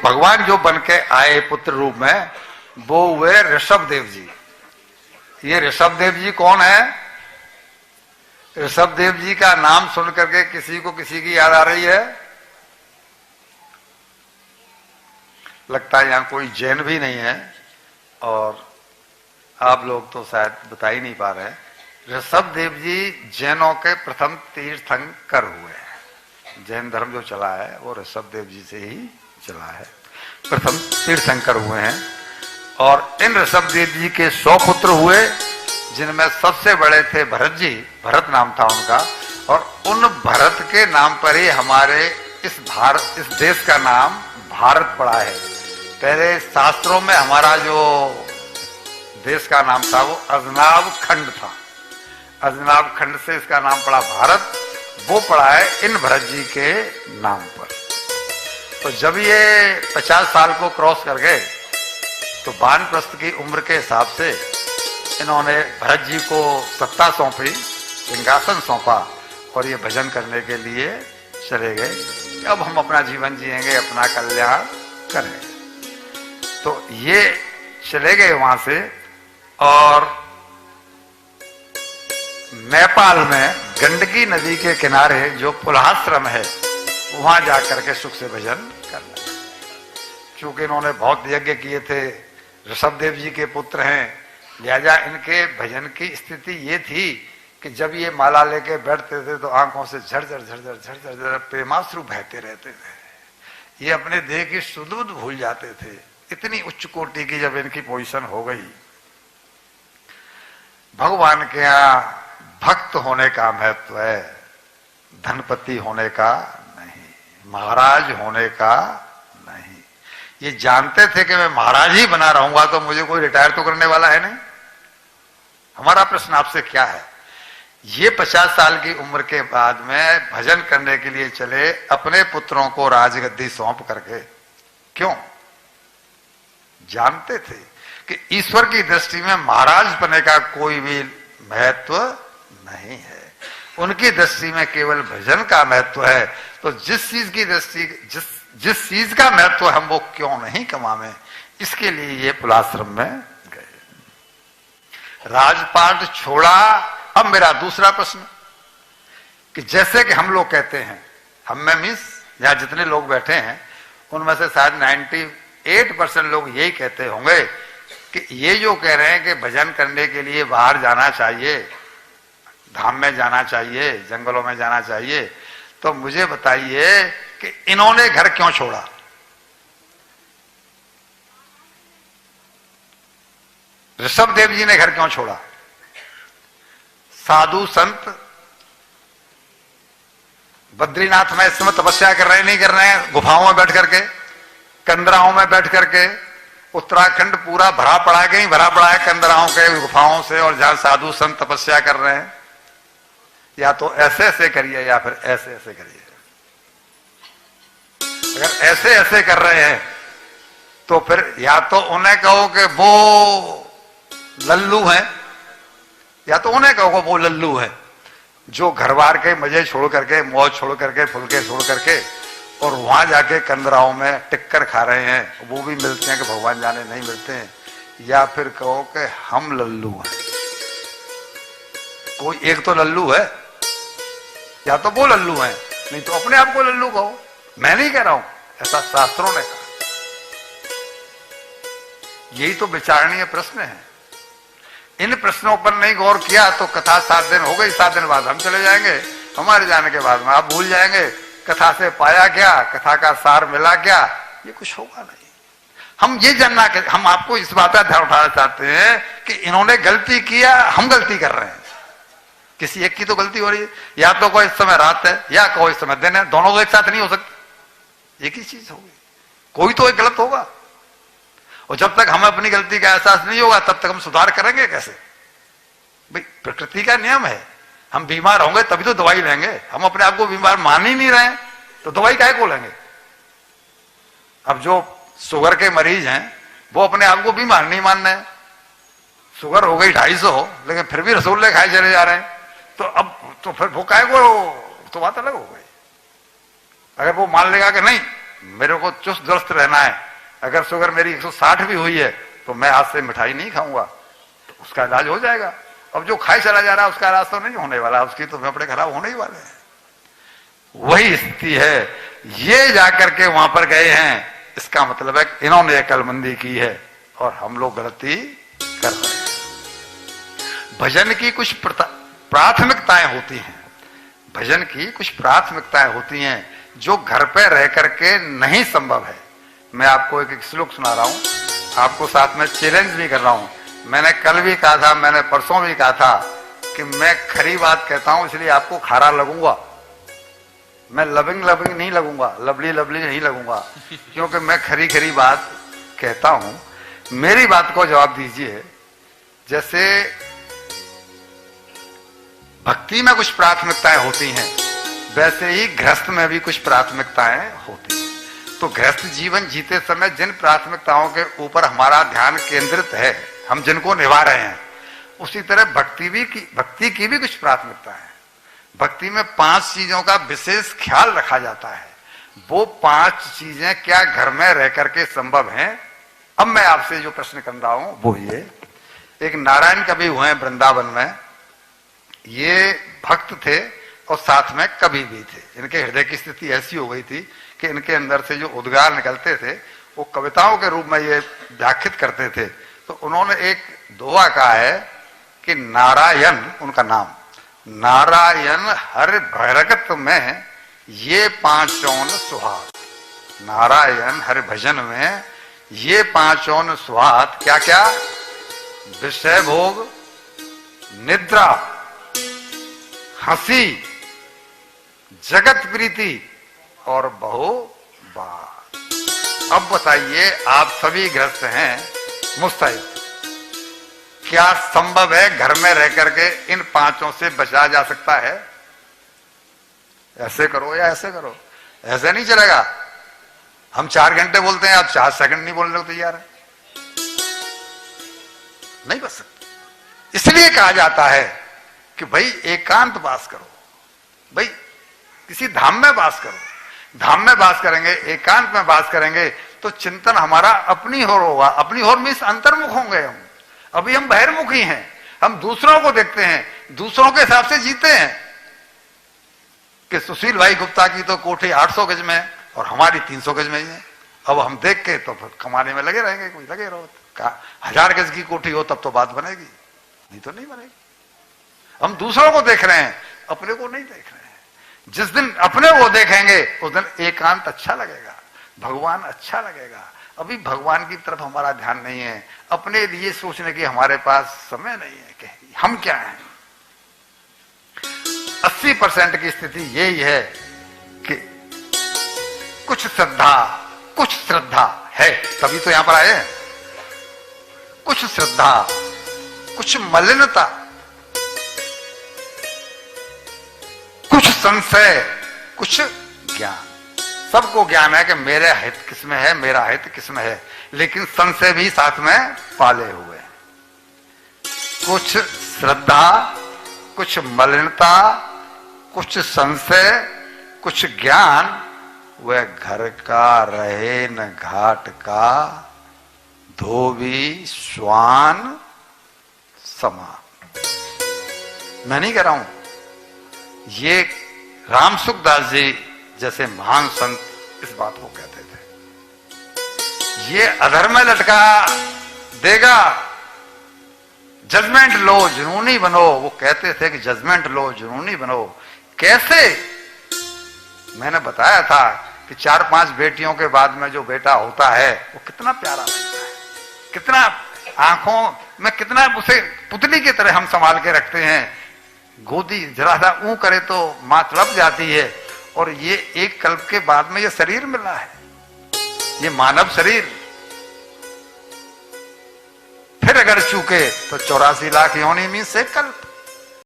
भगवान जो बन के आए पुत्र रूप में, वो हुए ऋषभ देव जी। ये ऋषभ देव जी कौन है? ऋषभ देव जी का नाम सुन करके किसी को किसी की याद आ रही है? लगता है यहां कोई जैन भी नहीं है, और आप लोग तो शायद बता ही नहीं पा रहे हैं। ऋषभ देव जी जैनों के प्रथम तीर्थंकर हुए हैं। जैन धर्म जो चला है वो ऋषभ देव जी से ही चला है, प्रथम तीर्थंकर हुए हैं। और इन ऋषभ देव जी के 100 पुत्र हुए, जिनमें सबसे बड़े थे भरत जी, भरत नाम था उनका। और उन भरत के नाम पर ही हमारे इस देश का नाम भारत पड़ा है। पहले शास्त्रों में हमारा जो देश का नाम था वो अजनाब खंड था, अजनाब खंड से इसका नाम पड़ा भारत। वो पड़ा है इन भरत जी के नाम पर। तो जब ये 50 साल को क्रॉस कर गए, तो वानप्रस्थ की उम्र के हिसाब से इन्होंने भरत जी को सत्ता सौंपी, सिंहासन सौंपा, और ये भजन करने के लिए चले गए। अब हम अपना जीवन जिएंगे, अपना कल्याण करें। तो ये चले गए वहां से, और नेपाल में गंडकी नदी के किनारे जो पुलाश्रम है, वहां जाकर के सुख से भजन करना। क्योंकि इन्होंने बहुत यज्ञ किए थे, ऋषभ देव जी के पुत्र हैं, लिहाजा इनके भजन की स्थिति ये थी कि जब ये माला लेके बैठते थे तो आंखों से झरझर झरझर झरझर झरझर प्रेमाश्रु बहते रहते थे। ये अपने देह की सुध-बुध भूल जाते थे। इतनी उच्च कोटि की जब इनकी पोजीशन हो गई। भगवान के यहाँ भक्त होने का महत्व है, धनपति होने का नहीं, महाराज होने का नहीं। ये जानते थे कि मैं महाराज ही बना रहूंगा तो मुझे कोई रिटायर तो करने वाला है नहीं। हमारा प्रश्न आपसे क्या है? ये 50 साल की उम्र के बाद में भजन करने के लिए चले, अपने पुत्रों को राजगद्दी सौंप करके। क्यों? जानते थे कि ईश्वर की दृष्टि में महाराज बनने का कोई भी महत्व नहीं है। उनकी दृष्टि में केवल भजन का महत्व है। तो जिस चीज की दृष्टि, जिस चीज का महत्व हम वो क्यों नहीं कमावें, इसके लिए ये पुलाश्रम में गए। राजपाट छोड़ा। अब मेरा दूसरा प्रश्न कि जैसे कि हम लोग कहते हैं, हम में मीन्स यहां जितने लोग बैठे हैं उनमें से शायद 98% लोग यही कहते होंगे कि ये जो कह रहे हैं कि भजन करने के लिए बाहर जाना चाहिए, धाम में जाना चाहिए, जंगलों में जाना चाहिए, तो मुझे बताइए कि इन्होंने घर क्यों छोड़ा? ऋषभ देव जी ने घर क्यों छोड़ा? साधु संत बद्रीनाथ में इस समय तपस्या कर रहे नहीं कर रहे हैं? गुफाओं में बैठ करके, कंदराओं में बैठ करके। उत्तराखंड पूरा भरा पड़ा है, कहीं भरा पड़ा है कंदराओं के गुफाओं से, और जहां साधु संत तपस्या कर रहे हैं। या तो ऐसे ऐसे करिए या फिर ऐसे ऐसे करिए। अगर ऐसे ऐसे कर रहे हैं तो फिर या तो उन्हें कहो कि वो लल्लू हैं, या तो उन्हें कहो वो लल्लू है जो घर बार के मजे छोड़ करके, मौज छोड़ करके, फुलके छोड़ करके, और वहां जाके कंदराओं में टिक्कर खा रहे हैं। वो भी मिलते हैं कि भगवान जाने नहीं मिलते हैं। या फिर कहो कि हम लल्लू हैं। कोई एक तो लल्लू है, या तो वो लल्लू हैं, नहीं तो अपने आप को लल्लू कहो। मैं नहीं कह रहा हूं, ऐसा शास्त्रों ने कहा। यही तो विचारणीय प्रश्न है। इन प्रश्नों पर नहीं गौर किया तो कथा 7 दिन हो गई, 7 दिन बाद हम चले जाएंगे। हमारे जाने के बाद में आप भूल जाएंगे कथा से पाया क्या, कथा का सार मिला क्या, ये कुछ होगा नहीं। हम ये जानना, हम आपको इस बात का ध्यान उठाना चाहते हैं कि इन्होंने गलती किया, हम गलती कर रहे हैं। किसी एक की तो गलती हो रही है। या तो कोई इस समय रात है, या कोई इस समय दिन है, दोनों तो एक साथ नहीं हो सकते। एक ही चीज होगी, कोई तो एक गलत होगा। और जब तक हमें अपनी गलती का एहसास नहीं होगा तब तक हम सुधार करेंगे कैसे? भाई प्रकृति का नियम है, हम बीमार होंगे तभी तो दवाई लेंगे। हम अपने आप को बीमार मान ही नहीं रहे तो दवाई काहे को लेंगे? अब जो शुगर के मरीज हैं वो अपने आप को बीमार नहीं मान रहे। शुगर हो गई 250, लेकिन फिर भी रसगुल्ले खाए चले जा रहे हैं। तो अब तो फिर वो काहे को, तो बात अलग हो गई। अगर वो मान लेगा कि नहीं मेरे को चुस्त दुरुस्त रहना है, अगर शुगर मेरी 160 भी हुई है तो मैं आज से मिठाई नहीं खाऊंगा, तो उसका इलाज हो जाएगा। अब जो खाई चला जा रहा है उसका इलाज तो नहीं होने वाला, उसकी तो फेफड़े खराब होने ही वाले हैं। वही स्थिति है। ये जाकर के वहां पर गए हैं, इसका मतलब है कि इन्होंने अक्लमंदी की है और हम लोग गलती कर रहे हैं। भजन की कुछ प्राथमिकताएं होती हैं, भजन की कुछ प्राथमिकताएं होती हैं जो घर पे रह करके नहीं संभव है। मैं आपको एक श्लोक सुना रहा हूं, आपको साथ में चैलेंज भी कर रहा हूं। मैंने कल भी कहा था, मैंने परसों भी कहा था कि मैं खरी बात कहता हूं इसलिए आपको खारा लगूंगा, मैं लविंग लविंग नहीं लगूंगा, लवली लवली नहीं लगूंगा, क्योंकि मैं खरी खरी बात कहता हूं। मेरी बात को जवाब दीजिए। जैसे भक्ति में कुछ प्राथमिकताएं होती हैं, वैसे ही गृहस्थ में भी कुछ प्राथमिकताएं होती हैं। तो गृहस्थ जीवन जीते समय जिन प्राथमिकताओं के ऊपर हमारा ध्यान केंद्रित है, हम जिनको निभा रहे हैं, उसी तरह भक्ति की भी कुछ प्राथमिकता है। भक्ति में 5 चीजों का विशेष ख्याल रखा जाता है। वो 5 चीजें क्या घर में रह करके संभव हैं? अब मैं आपसे जो प्रश्न कर रहा हूं वो ये, एक नारायण कवि हुए वृंदावन में, ये भक्त थे और साथ में कवि भी थे। इनके हृदय की स्थिति ऐसी हो गई थी कि इनके अंदर से जो उद्गार निकलते थे वो कविताओं के रूप में ये व्याख्यात करते थे। तो उन्होंने एक दोहा कहा है कि नारायण, उनका नाम, नारायण हर भरगत में ये 5 सुहाग, नारायण हर भजन में ये 5 सुहाग, क्या क्या? विषय भोग, निद्रा, हंसी, जगत प्रीति और बहु बात। अब बताइए, आप सभी गृहस्थ हैं, मुस्तैद, क्या संभव है घर में रह करके इन 5 से बचा जा सकता है? ऐसे करो या ऐसे करो, ऐसे नहीं चलेगा। हम 4 घंटे बोलते हैं, आप 4 सेकंड नहीं बोलने को तैयार है, नहीं बच सकते। इसलिए कहा जाता है कि भाई एकांत वास करो, भाई किसी धाम में वास करो। धाम में वास करेंगे, एकांत में वास करेंगे तो चिंतन हमारा अपनी ओर होगा। अपनी ओर मीन्स अंतर्मुख होंगे हम। अभी हम बहिर्मुखी हैं, हम दूसरों को देखते हैं, दूसरों के हिसाब से जीते हैं। कि सुशील भाई गुप्ता की तो कोठी 800 गज में है और हमारी 300 गज में ही है। अब हम देख के तो फिर कमाने में लगे रहेंगे, कोई लगे रहो। 1000 गज की कोठी हो तब तो बात बनेगी, नहीं तो नहीं बनेगी। हम दूसरों को देख रहे हैं, अपने को नहीं देख रहे हैं। जिस दिन अपने को देखेंगे उस दिन एकांत अच्छा लगेगा, भगवान अच्छा लगेगा। अभी भगवान की तरफ हमारा ध्यान नहीं है, अपने लिए सोचने की हमारे पास समय नहीं है कि हम क्या हैं। 80% की स्थिति यही है कि कुछ श्रद्धा है, तभी तो यहां पर आए हैं। कुछ श्रद्धा, कुछ मलिनता, कुछ संशय, कुछ ज्ञान। सबको ज्ञान है कि मेरा हित किसमें है, मेरा हित किसमें है, लेकिन संशय भी साथ में पाले हुए। कुछ श्रद्धा, कुछ मलिनता, कुछ संशय, कुछ ज्ञान, वह घर का रहे न घाट का, धोबी श्वान समान। मैं नहीं कह रहा हूं, ये राम सुखदास जी जैसे महान संत इस बात को कहते थे। ये अधर्म में लटका देगा, जजमेंट लो, जुनूनी बनो। वो कहते थे कि जजमेंट लो, जुनूनी बनो। कैसे? मैंने बताया था कि 4-5 बेटियों के बाद में जो बेटा होता है वो कितना प्यारा लगता है, कितना आंखों में, कितना उसे पुतली की तरह हम संभाल के रखते हैं। गोदी जरा सा ऊं करे तो मां तड़प जाती है। और ये एक कल्प के बाद में ये शरीर मिला है, ये मानव शरीर। फिर अगर चूके तो 84 लाख योनि मीन्स एक कल्प।